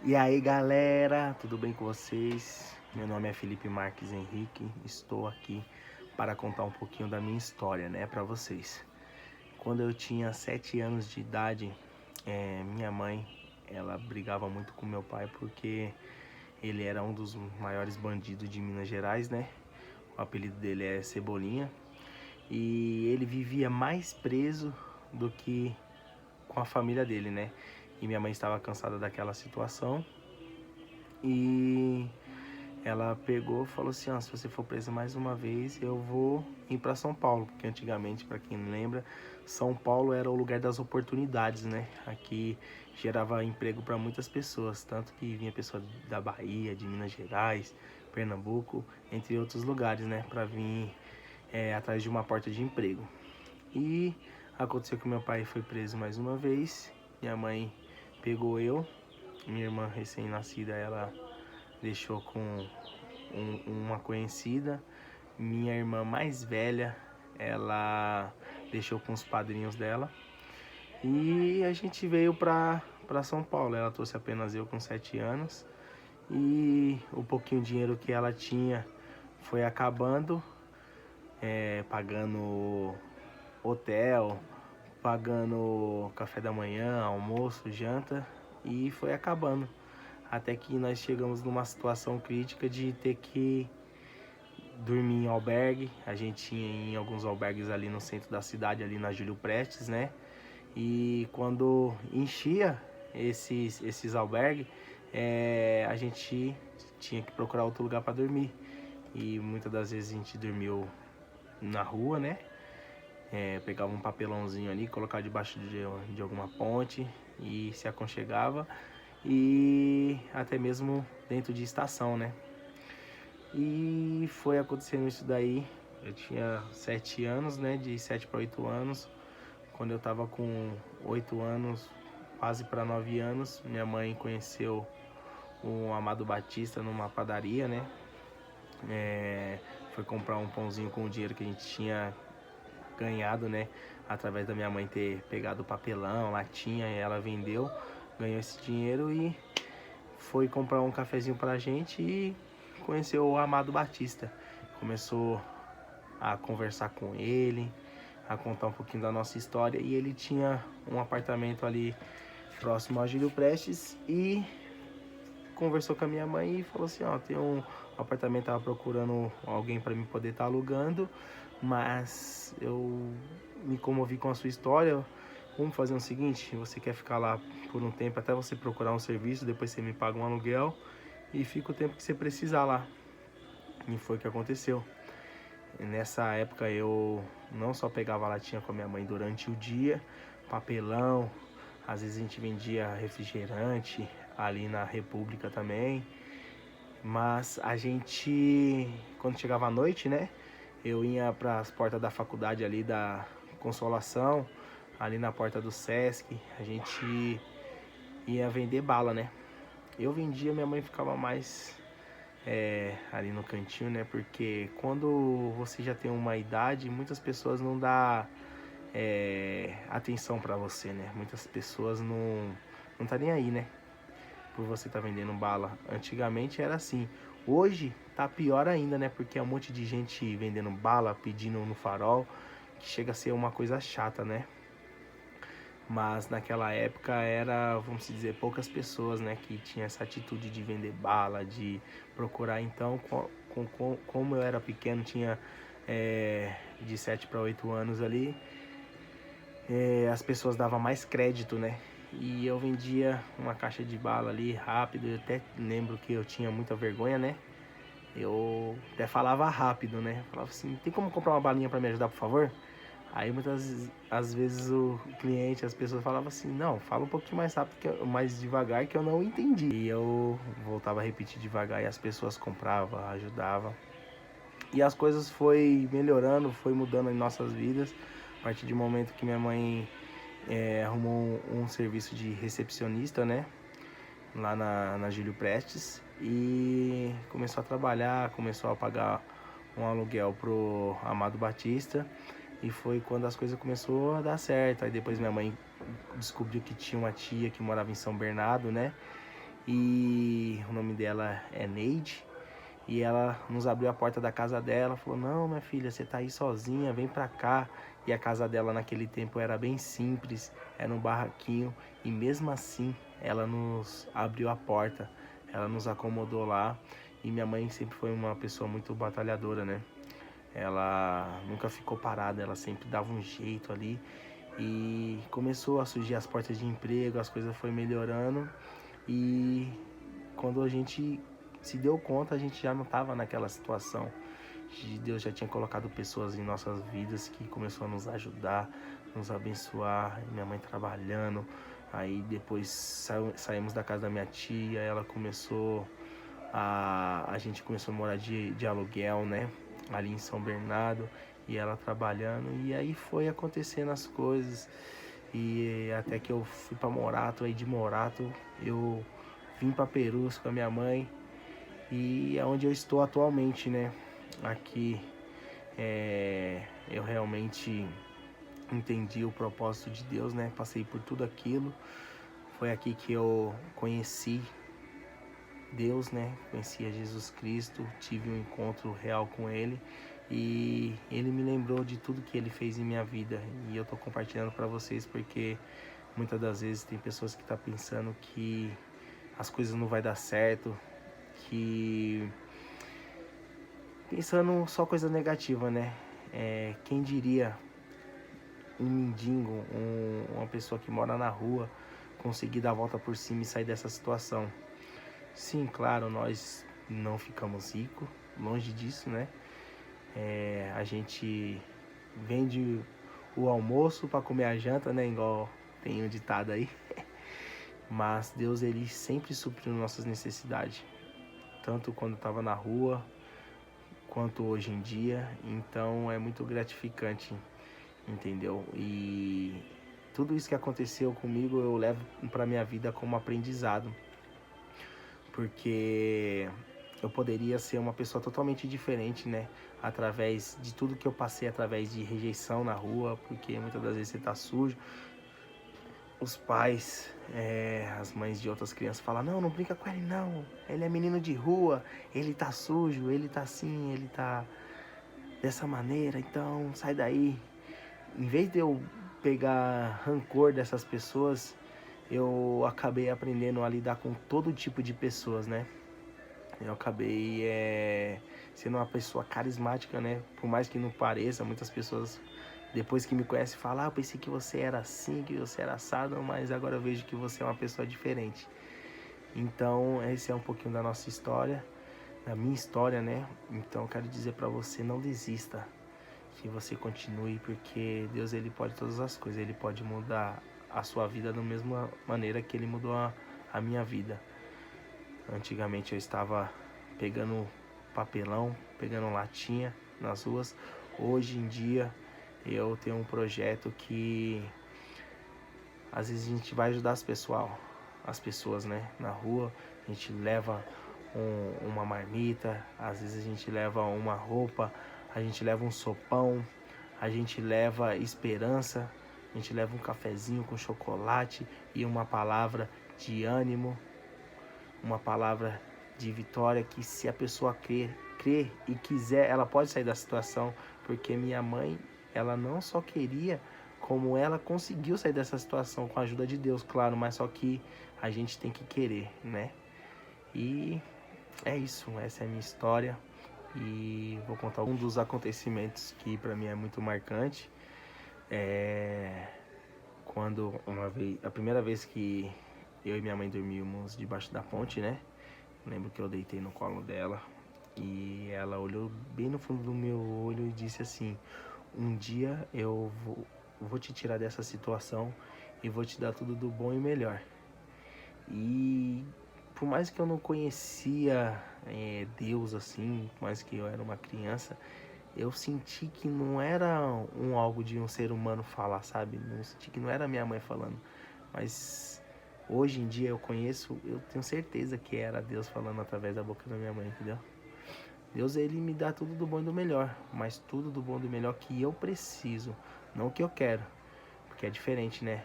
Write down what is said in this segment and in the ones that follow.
E aí galera, tudo bem com vocês? Meu nome é Felipe Marques Henrique, estou aqui para contar um pouquinho da minha história, né, para vocês. Quando eu tinha 7 anos de idade, minha mãe, ela brigava muito com meu pai porque ele era um dos maiores bandidos de Minas Gerais, né? O apelido dele é Cebolinha e ele vivia mais preso do que com a família dele, né? E minha mãe estava cansada daquela situação e ela pegou e falou assim: se você for presa mais uma vez, eu vou ir para São Paulo, porque antigamente, para quem não lembra, São Paulo era o lugar das oportunidades, né? Aqui gerava emprego para muitas pessoas, tanto que vinha pessoa da Bahia, de Minas Gerais, Pernambuco, entre outros lugares, né, para vir atrás de uma porta de emprego. E aconteceu que meu pai foi preso mais uma vez, minha mãe pegou eu, minha irmã recém-nascida, ela deixou com uma conhecida. Minha irmã mais velha, ela deixou com os padrinhos dela. E a gente veio pra São Paulo. Ela trouxe apenas eu com 7 anos. E o pouquinho de dinheiro que ela tinha foi acabando, pagando hotel, pagando café da manhã, almoço, janta. E foi acabando. Até que nós chegamos numa situação crítica de ter que dormir em albergue. A gente tinha em alguns albergues ali no centro da cidade, ali na Júlio Prestes, né? E quando enchia esses albergues, a gente tinha que procurar outro lugar para dormir. E muitas das vezes a gente dormiu na rua, né? Pegava um papelãozinho ali, colocava debaixo de alguma ponte e se aconchegava. E até mesmo dentro de estação, né? E foi acontecendo isso daí. Eu tinha 7 anos, né? De 7 para 8 anos. Quando eu tava com 8 anos, quase para 9 anos, minha mãe conheceu o Amado Batista numa padaria, né? Foi comprar um pãozinho com o dinheiro que a gente tinha ganhado, né? Através da minha mãe ter pegado o papelão, latinha, e ela vendeu, ganhou esse dinheiro e foi comprar um cafezinho pra gente e conheceu o Amado Batista. Começou a conversar com ele, a contar um pouquinho da nossa história. E ele tinha um apartamento ali próximo a Júlio Prestes e conversou com a minha mãe e falou assim: tem um apartamento, tava procurando alguém para mim poder estar alugando, mas eu me comovi com a sua história. Vamos fazer o seguinte: você quer ficar lá por um tempo até você procurar um serviço, depois você me paga um aluguel e fica o tempo que você precisar lá. E foi o que aconteceu. Nessa época eu não só pegava latinha com a minha mãe durante o dia, papelão, às vezes a gente vendia refrigerante ali na República também. Mas a gente, quando chegava à noite, né, eu ia para as portas da faculdade ali da Consolação, ali na porta do Sesc, a gente ia vender bala, né. Eu vendia, minha mãe ficava mais ali no cantinho, né? Porque quando você já tem uma idade, muitas pessoas não dá atenção pra você, né? Muitas pessoas não tá nem aí, né? Por você tá vendendo bala. Antigamente era assim. Hoje tá pior ainda, né? Porque é um monte de gente vendendo bala, pedindo no farol, que chega a ser uma coisa chata, né? Mas naquela época era, vamos dizer, poucas pessoas, né, que tinham essa atitude de vender bala, de procurar. Então, como eu era pequeno, tinha de 7 para 8 anos ali, as pessoas davam mais crédito, né? E eu vendia uma caixa de bala ali rápido. Eu até lembro que eu tinha muita vergonha, né? Eu até falava rápido, né? Falava assim: tem como comprar uma balinha para me ajudar, por favor? Aí muitas às vezes o cliente, as pessoas falavam assim: não, fala um pouquinho mais rápido, mais devagar, que eu não entendi. E eu voltava a repetir devagar e as pessoas compravam, ajudavam. E as coisas foi melhorando, foi mudando em nossas vidas. A partir do momento que minha mãe arrumou um serviço de recepcionista, né? Lá na Júlio Prestes. E começou a trabalhar, começou a pagar um aluguel pro Amado Batista. E foi quando as coisas começaram a dar certo. Aí depois minha mãe descobriu que tinha uma tia que morava em São Bernardo, né? e o nome dela é Neide. E ela nos abriu a porta da casa dela, falou: não, minha filha, você tá aí sozinha, vem pra cá. E a casa dela naquele tempo era bem simples, era um barraquinho, e mesmo assim ela nos abriu a porta, ela nos acomodou lá. E minha mãe sempre foi uma pessoa muito batalhadora, né? Ela nunca ficou parada, ela sempre dava um jeito ali. E começou a surgir as portas de emprego, as coisas foram melhorando. E quando a gente se deu conta, a gente já não estava naquela situação. Deus já tinha colocado pessoas em nossas vidas que começou a nos ajudar, nos abençoar. Minha mãe trabalhando. Aí depois saímos da casa da minha tia, ela começou a gente começou a morar de aluguel, né? Ali em São Bernardo, e ela trabalhando. E aí foi acontecendo as coisas. E até que eu fui para Morato, aí de Morato eu vim para Perus com a minha mãe. E é onde eu estou atualmente, né? Aqui eu realmente entendi o propósito de Deus, né? Passei por tudo aquilo. Foi aqui que eu conheci Deus, né? Conheci a Jesus Cristo, tive um encontro real com Ele. E Ele me lembrou de tudo que Ele fez em minha vida. E eu tô compartilhando para vocês porque muitas das vezes tem pessoas que estão pensando que as coisas não vai dar certo, que pensando só coisa negativa, né? Quem diria um mendigo, uma pessoa que mora na rua, conseguir dar a volta por cima e sair dessa situação. Sim, claro, nós não ficamos ricos, longe disso, né? A gente vende o almoço para comer a janta, né? Igual tem um ditado aí. Mas Deus, Ele sempre supriu nossas necessidades. Tanto quando estava na rua, quanto hoje em dia. Então é muito gratificante, entendeu? E tudo isso que aconteceu comigo eu levo para minha vida como aprendizado, porque eu poderia ser uma pessoa totalmente diferente, né? Através de tudo que eu passei, através de rejeição na rua, porque muitas das vezes você tá sujo. Os pais, as mães de outras crianças falam: não brinca com ele não, ele é menino de rua, ele tá sujo, ele tá assim, ele tá dessa maneira, então sai daí. Em vez de eu pegar rancor dessas pessoas, eu acabei aprendendo a lidar com todo tipo de pessoas, né? Eu acabei sendo uma pessoa carismática, né? Por mais que não pareça, muitas pessoas depois que me conhecem falam: eu pensei que você era assim, que você era assado, mas agora eu vejo que você é uma pessoa diferente. Então, esse é um pouquinho da nossa história, da minha história, né? Então, eu quero dizer pra você, não desista, que você continue, porque Deus, Ele pode todas as coisas. Ele pode mudar a sua vida da mesma maneira que Ele mudou a minha vida. Antigamente eu estava pegando papelão, pegando latinha nas ruas. Hoje em dia eu tenho um projeto que às vezes a gente vai ajudar as pessoas, né, na rua. A gente leva uma marmita, às vezes a gente leva uma roupa, a gente leva um sopão, a gente leva esperança, a gente leva um cafezinho com chocolate e uma palavra de ânimo, uma palavra de vitória, que se a pessoa crer e quiser, ela pode sair da situação, porque minha mãe, ela não só queria, como ela conseguiu sair dessa situação com a ajuda de Deus, claro, mas só que a gente tem que querer, né? E é isso, essa é a minha história e vou contar um dos acontecimentos que pra mim é muito marcante. Quando a primeira vez que eu e minha mãe dormimos debaixo da ponte, né? Lembro que eu deitei no colo dela e ela olhou bem no fundo do meu olho e disse assim: um dia eu vou te tirar dessa situação e vou te dar tudo do bom e melhor. E por mais que eu não conhecia Deus assim, por mais que eu era uma criança, eu senti que não era algo de um ser humano falar, sabe? Eu senti que não era minha mãe falando, mas hoje em dia eu tenho certeza que era Deus falando através da boca da minha mãe, entendeu? Deus, Ele me dá tudo do bom e do melhor, mas tudo do bom e do melhor que eu preciso, não o que eu quero, porque é diferente, né?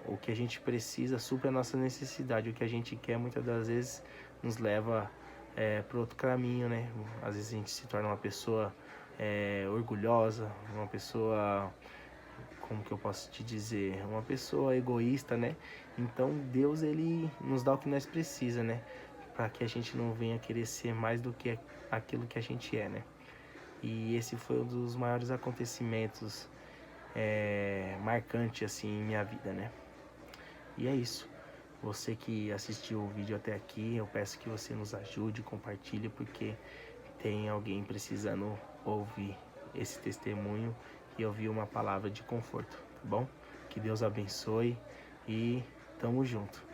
O que a gente precisa supre a nossa necessidade. O que a gente quer muitas das vezes nos leva para outro caminho, né? Às vezes a gente se torna uma pessoa orgulhosa, uma pessoa, como que eu posso te dizer, uma pessoa egoísta, né? Então Deus, ele nos dá o que nós precisa, né? Para que a gente não venha querer ser mais do que aquilo que a gente é, né? E esse foi um dos maiores acontecimentos marcantes assim em minha vida, né? E é isso. Você que assistiu o vídeo até aqui, eu peço que você nos ajude, compartilhe, porque tem alguém precisando ouvir esse testemunho e ouvir uma palavra de conforto, tá bom? Que Deus abençoe e tamo junto.